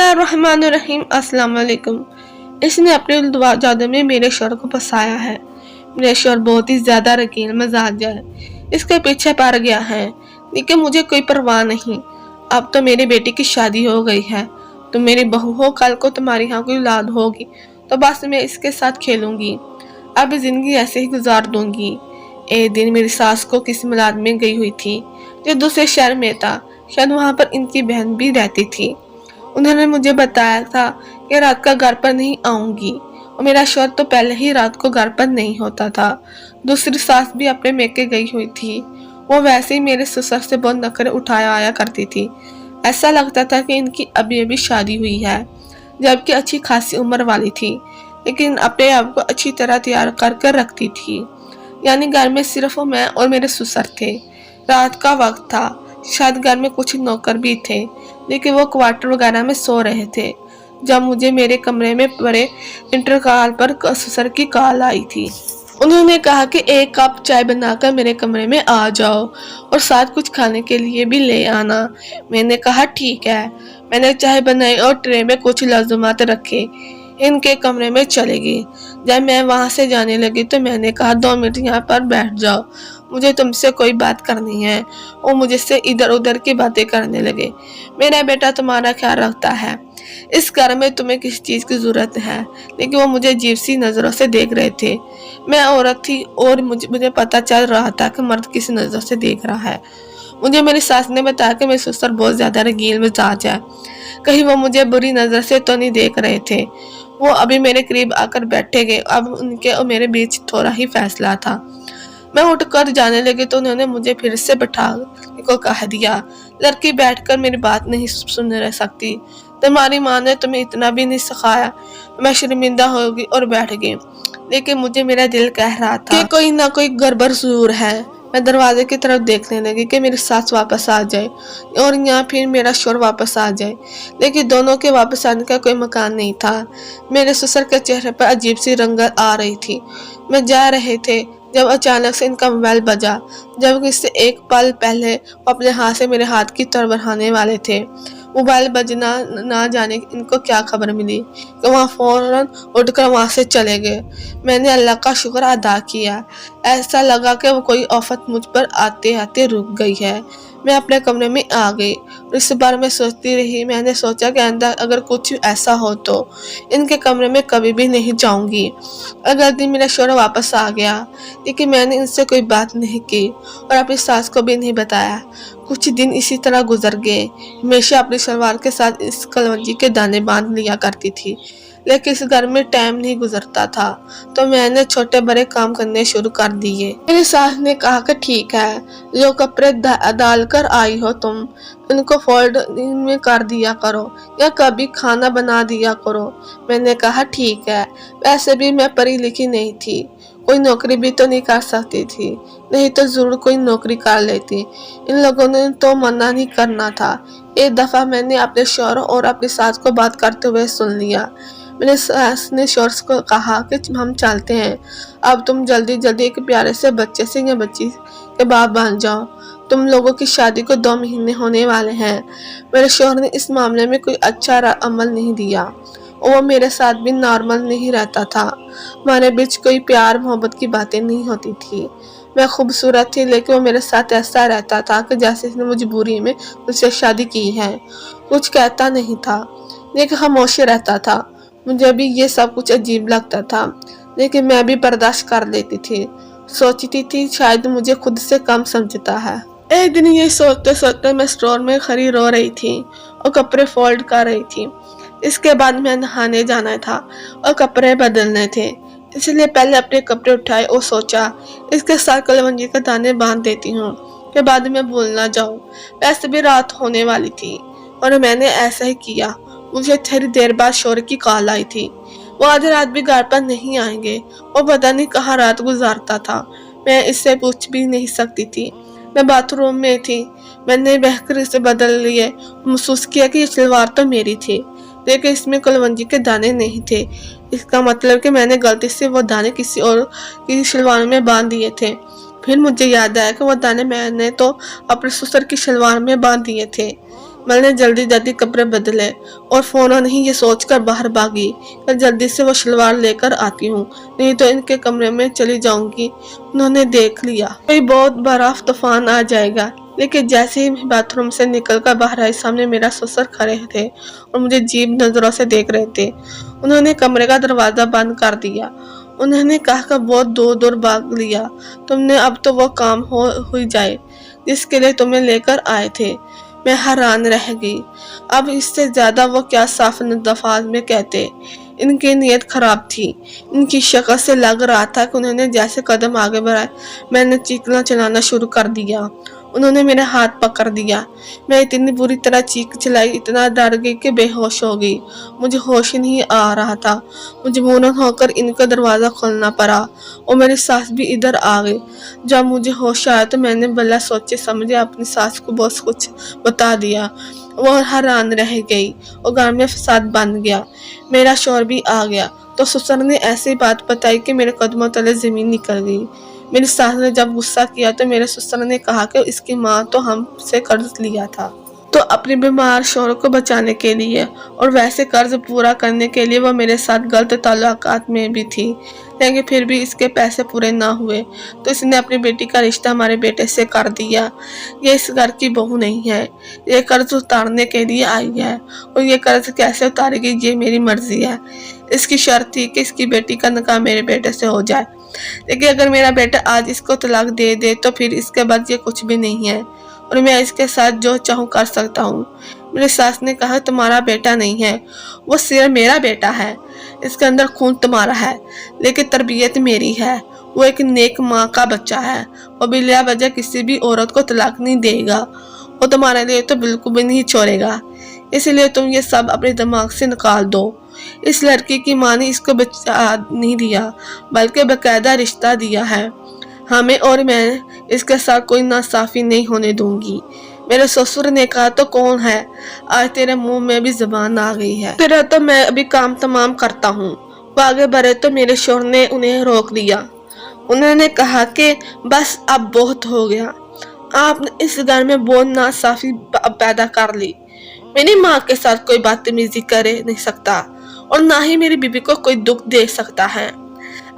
बिस्मिल्लाहिर्रहमानिर्रहीम। अस्सलाम वालेकुम। इसने अपने जादू में मेरे शोहर को फंसाया है। मेरे शोहर बहुत ही ज्यादा रकीन मिजाज है, इसके पीछे पड़ गया है, लेकिन मुझे कोई परवाह नहीं। अब तो मेरी बेटी की शादी हो गई है, तुम मेरी बहू हो, कल को तुम्हारी यहाँ कोई औलाद होगी तो बस मैं इसके साथ खेलूंगी, अब जिंदगी ऐसे ही गुजार दूंगी। एक दिन मेरी सास को किसी मिलाद में गई हुई थी जो दूसरे शहर में था। शायद वहाँ पर इनकी बहन भी रहती थी। उन्होंने मुझे बताया था कि रात का घर पर नहीं आऊंगी, और मेरा शौहर तो पहले ही रात को घर पर नहीं होता था। दूसरी सास भी अपने मेके गई हुई थी, वो वैसे ही मेरे ससुर से बहुत नखरे उठाया आया करती थी। ऐसा लगता था कि इनकी अभी अभी शादी हुई है, जबकि अच्छी खासी उम्र वाली थी, लेकिन अपने आप को अच्छी तरह तैयार कर कर रखती थी। यानी घर में सिर्फ मैं और मेरे ससुर थे। रात का वक्त था, शायद घर में कुछ नौकर भी थे, लेकिन वो क्वार्टर वगैरह में सो रहे थे जब मुझे मेरे कमरे में पड़े इंटरकॉल पर ससुर की कॉल आई थी। उन्होंने कहा कि एक कप चाय बनाकर मेरे कमरे में आ जाओ और साथ कुछ खाने के लिए भी ले आना। मैंने कहा ठीक है। मैंने चाय बनाई और ट्रे में कुछ लज़ुमात रखे, इनके कमरे में चले गई। जब मैं वहां से जाने लगी तो मैंने कहा 2 मिनट यहाँ पर बैठ जाओ, मुझे तुमसे कोई बात करनी है। वो मुझसे इधर उधर की बातें करने लगे। मेरा बेटा तुम्हारा ख्याल रखता है, इस घर में तुम्हें किस चीज की जरूरत है, लेकिन वो मुझे अजीब सी नजरों से देख रहे थे। मैं औरत थी और मुझे पता चल रहा था कि मर्द किस नजर से देख रहा है। मुझे मेरी सास ने बताया कि मेरे ससुर बहुत ज्यादा रंगीन मिजाज है, कहीं वो मुझे बुरी नजर से तो नहीं देख रहे थे। वो अभी मेरे करीब आकर बैठे गए। अब उनके और मेरे बीच थोड़ा ही फैसला था। मैं उठकर जाने लगी तो उन्होंने मुझे फिर से बैठाने को कह दिया। लड़की बैठकर मेरी बात नहीं सुन रह सकती, तुम्हारी माँ ने तुम्हें इतना भी नहीं सिखाया। मैं शर्मिंदा होगी और बैठ गई, लेकिन मुझे मेरा दिल कह रहा था कि कोई ना कोई गड़बड़ जरूर है। मैं दरवाजे की तरफ देखने लगी कि मेरी सास वापस आ जाए और यहाँ फिर मेरा शोर वापस आ जाए, लेकिन दोनों के वापस आने का कोई मकान नहीं था। मेरे ससुर के चेहरे पर अजीब सी रंगत आ रही थी। मैं जा रहे थे जब अचानक से इनका मोबाइल बजा, जब इससे एक पल पहले वो अपने हाथ से मेरे हाथ की तरफ बढ़ाने वाले थे। मोबाइल बजना ना जाने इनको क्या खबर मिली कि वहाँ फौरन उठकर वहाँ से चले गए। मैंने अल्लाह का शुक्र अदा किया। ऐसा लगा कि वो कोई आफत मुझ पर आते आते रुक गई है। मैं अपने कमरे में आ गई और इस बारे में सोचती रही। मैंने सोचा कि आइंदा अगर कुछ ऐसा हो तो इनके कमरे में कभी भी नहीं जाऊंगी। अगले दिन मेरा शौहर वापस आ गया, लेकिन मैंने इनसे कोई बात नहीं की और अपनी सास को भी नहीं बताया। कुछ दिन इसी तरह गुजर गए। हमेशा अपनी सलवार के साथ इस कलवंजी के दाने बांध लिया करती थी, लेकिन इस घर में टाइम नहीं गुजरता था, तो मैंने छोटे बड़े काम करने शुरू कर दिए। मेरी सास ने कहा कि ठीक है, जो कपड़े डाल कर आई हो तुम, उनको फोल्ड में कर दिया करो या कभी खाना बना दिया करो। मैंने कहा ठीक है। वैसे भी मैं पढ़ी लिखी नहीं थी, कोई नौकरी भी तो नहीं कर सकती थी, नहीं तो जरूर कोई नौकरी कर लेती। इन लोगों ने तो मना नहीं करना था। एक दफा मैंने अपने शौहर और अपनी सास को बात करते हुए सुन लिया। मेरे सास ने शौहर को कहा कि हम चलते हैं, अब तुम जल्दी जल्दी एक प्यारे से बच्चे से या बच्ची के बाप बन जाओ, तुम लोगों की शादी को 2 महीने होने वाले हैं। मेरे शौहर ने इस मामले में कोई अच्छा अमल नहीं दिया और वो मेरे साथ भी नॉर्मल नहीं रहता था। हमारे बीच कोई प्यार मोहब्बत की बातें नहीं होती थी। मैं खूबसूरत थी, लेकिन वो मेरे साथ ऐसा रहता था कि जैसे इसने मजबूरी में मुझसे शादी की है। कुछ कहता नहीं था, लेकिन खामोश रहता था। मुझे भी ये सब कुछ अजीब लगता था, लेकिन मैं भी बर्दाश्त कर लेती थी। सोचती थी शायद मुझे खुद से कम समझता है। एक दिन ये सोचते सोचते मैं स्टोर में खड़ी रो रही थी और कपड़े फोल्ड कर रही थी। इसके बाद मैं नहाने जाना था और कपड़े बदलने थे, इसलिए पहले अपने कपड़े उठाए और सोचा इसके साथ कलवंजी के दाने बांध देती हूँ कि बाद में भूल ना जाऊं। वैसे भी रात होने वाली थी और मैंने ऐसा ही किया। मुझे थोड़ी देर बाद शौहर की कॉल आई थी। वो आधी रात भी घर पर नहीं आएंगे, वो पता नहीं कहाँ रात गुजारता था। मैं इससे पूछ भी नहीं सकती थी। मैं बाथरूम में थी, मैंने बहकर इसे बदल लिए। महसूस किया कि ये सलवार तो मेरी थी, लेकिन इसमें कलवंजी के दाने नहीं थे। इसका मतलब कि मैंने गलती से वो दाने किसी और की सलवार में बांध दिए थे। फिर मुझे याद आया कि वो दाने मैंने तो अपने ससुर की सलवार में बांध दिए थे। मैंने जल्दी जल्दी कपड़े बदले और फौरन ही ये सोचकर बाहर भागी कि जल्दी से वो शलवार लेकर आती हूँ, नहीं तो इनके कमरे में चली जाऊंगी। उन्होंने देख लिया कोई बहुत बड़ा तूफान आ जाएगा। लेकिन जैसे ही मैं बाथरूम से निकलकर बाहर आई, सामने मेरा ससुर खड़े थे और मुझे अजीब नजरों से देख रहे थे। उन्होंने कमरे का दरवाजा बंद कर दिया। उन्होंने कहा कि बहुत दूर दूर भाग लिया तुमने, अब तो वो काम हो जाए जिसके लिए तुम्हें लेकर आए थे। मैं हैरान रह गई। अब इससे ज्यादा वो क्या साफ लफ्ज़ में कहते। इनकी नीयत खराब थी। इनकी शक्ल से लग रहा था कि उन्होंने जैसे कदम आगे बढ़ाए मैंने चीखना चलाना शुरू कर दिया। उन्होंने मेरे हाथ पकड़ दिया। मैं इतनी बुरी तरह चीख चलाई, इतना डर गई कि बेहोश हो गई। मुझे होश ही नहीं आ रहा था। मजबूरन होकर इनका दरवाज़ा खोलना पड़ा और मेरी सास भी इधर आ गई। जब मुझे होश आया तो मैंने बिना सोचे समझे अपनी सास को बहुत कुछ बता दिया। वो हैरान रह गई और घर में फसाद बन गया। मेरा शौहर भी आ गया तो ससुर ने ऐसी बात बताई कि मेरे कदमों तले जमीन निकल गई। मेरी सास ने जब गुस्सा किया तो मेरे ससुर ने कहा कि इसकी माँ तो हमसे कर्ज लिया था, तो अपने बीमार शौहर को बचाने के लिए और वैसे कर्ज पूरा करने के लिए वो मेरे साथ गलत ताल्लुकात में भी थी। लेकिन फिर भी इसके पैसे पूरे ना हुए तो इसने अपनी बेटी का रिश्ता हमारे बेटे से कर दिया। ये इस घर की बहू नहीं है, ये कर्ज उतारने के लिए आई है और ये कर्ज कैसे उतारेगी ये मेरी मर्जी है। इसकी शर्त थी कि इसकी बेटी का निकाह मेरे बेटे से हो जाए, लेकिन अगर मेरा बेटा आज इसको तलाक दे दे तो फिर इसके बाद ये कुछ भी नहीं है और मैं इसके साथ जो चाहूँ कर सकता हूँ। मेरी सास ने कहा तुम्हारा बेटा नहीं है, वो सिर्फ मेरा बेटा है। इसके अंदर खून तुम्हारा है लेकिन तरबियत मेरी है। वो एक नेक माँ का बच्चा है। वो बिला वजह किसी भी औरत को तलाक नहीं देगा। वो तुम्हारे लिए तो बिल्कुल भी नहीं छोड़ेगा। इसलिए तुम ये सब अपने दिमाग से निकाल दो। इस लड़की की माँ ने इसको बच्चा नहीं दिया बल्कि बाकायदा रिश्ता दिया है हमें, और मैं इसके साथ कोई नासाफी नहीं होने दूंगी। मेरे ससुर ने कहा तो कौन है, आज तेरे मुंह में भी जुबान आ गई है। तेरा तो मैं अभी काम तमाम करता हूँ। वो आगे बढ़े तो मेरे शौहर ने उन्हें रोक दिया। उन्होंने कहा कि बस अब बहुत हो गया, आपने इस घर में बहुत नासाफी पैदा कर ली। मेरी माँ के साथ कोई बदतमीजी करे नहीं सकता और ना ही मेरी बीबी को कोई दुख दे सकता है।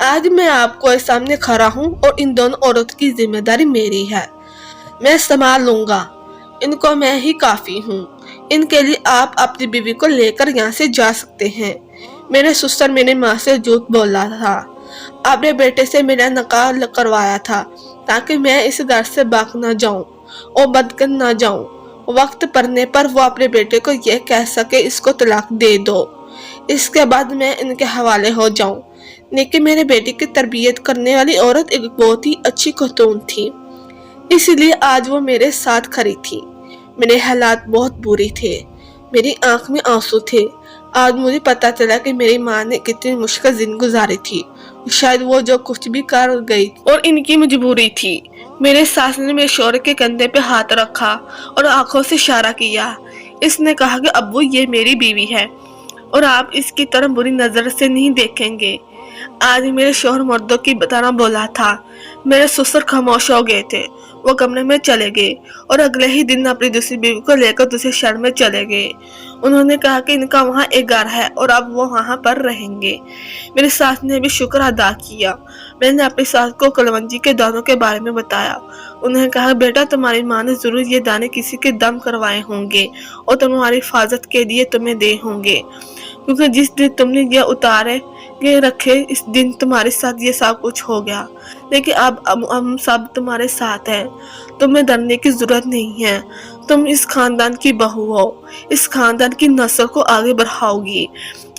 आज मैं आपको सामने खड़ा हूँ और इन दोनों औरतों की जिम्मेदारी मेरी है। मैं संभाल लूंगा इनको, मैं ही काफी हूँ। इनके लिए आप अपनी बीवी को लेकर यहाँ से जा सकते हैं। मेरे ससुर मेरी माँ से झूठ बोला था। अपने बेटे से मेरा निकाह करवाया था ताकि मैं इस घर से भाग न जाऊं और बदकर न जाऊं। वक्त पड़ने पर वो अपने बेटे को यह कह सके इसको तलाक दे दो, इसके बाद मैं इनके हवाले हो जाऊं। लेकिन मेरे बेटे की तरबियत करने वाली औरत एक बहुत ही अच्छी खातून थी, इसलिए आज वो मेरे साथ खड़ी थी। मेरे हालात बहुत बुरे थे, मेरी आंख में आंसू थे। आज मुझे पता चला कि मेरी माँ ने कितनी मुश्किल जिंदगी गुजारी थी। शायद वो जो कुछ भी कर गई और इनकी मजबूरी थी। मेरे सास ने मेरे शौहर के कंधे पे हाथ रखा और आंखों से इशारा किया। इसने कहा कि अब्बू ये मेरी बीवी है और आप इसकी तरह बुरी नजर से नहीं देखेंगे। आज मेरे शौहर मर्दों की तरह बोला था। मेरे ससुर खामोश हो गए थे। वो कमरे में चले गए और अगले ही दिन अपनी दूसरी बीवी को लेकर दूसरे शहर में चले गए। उन्होंने कहा कि इनका वहाँ एक घर है और अब वो वहाँ पर रहेंगे। मेरी सास ने भी शुक्र अदा किया। मैंने अपनी सास को कलवंजी के दानों के बारे में बताया। उन्होंने कहा बेटा तुम्हारी माँ ने जरूर ये दाने किसी के दम करवाए होंगे और तुम्हारी हिफाजत के लिए तुम्हें दे होंगे, क्योंकि जिस दिन तुमने ये उतारे ये रखे इस दिन तुम्हारे साथ ये सब कुछ हो गया। लेकिन अब हम सब तुम्हारे साथ हैं, तुम्हें डरने की जरूरत नहीं है। तुम इस खानदान की बहू हो, इस खानदान की नस्ल को आगे बढ़ाओगी।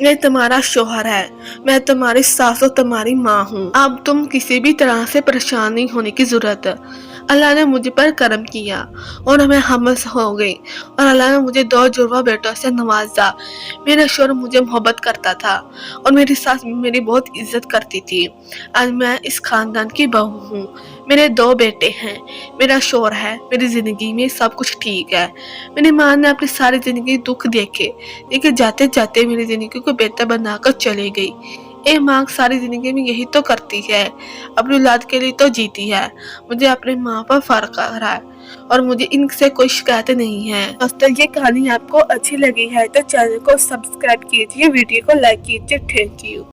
ये तुम्हारा शौहर है, मैं तुम्हारी सास और तुम्हारी माँ हूँ। अब तुम किसी भी तरह से परेशान नहीं होने की जरूरत है। अल्लाह ने मुझ पर करम किया और हमें हमल हो गई और अल्लाह ने मुझे 2 जुड़वा बेटों से नवाजा। मेरा शौहर मुझे मोहब्बत करता था और मेरी सास मेरी बहुत इज्जत करती थी। आज मैं इस खानदान की बहू हूँ। मेरे 2 बेटे हैं, मेरा शौहर है, मेरी जिंदगी में सब कुछ ठीक है। मेरी माँ ने अपनी सारी जिंदगी दुख देखे लेकिन जाते जाते मेरी जिंदगी को बेहतर बनाकर चली गई। एक माँ सारी जिंदगी में यही तो करती है, अपनी औलाद के लिए तो जीती है। मुझे अपने माँ पर फर्क आ रहा है और मुझे इनसे कोई शिकायत नहीं है। दोस्तों, ये कहानी आपको अच्छी लगी है तो चैनल को सब्सक्राइब कीजिए, वीडियो को लाइक कीजिए। Thank you.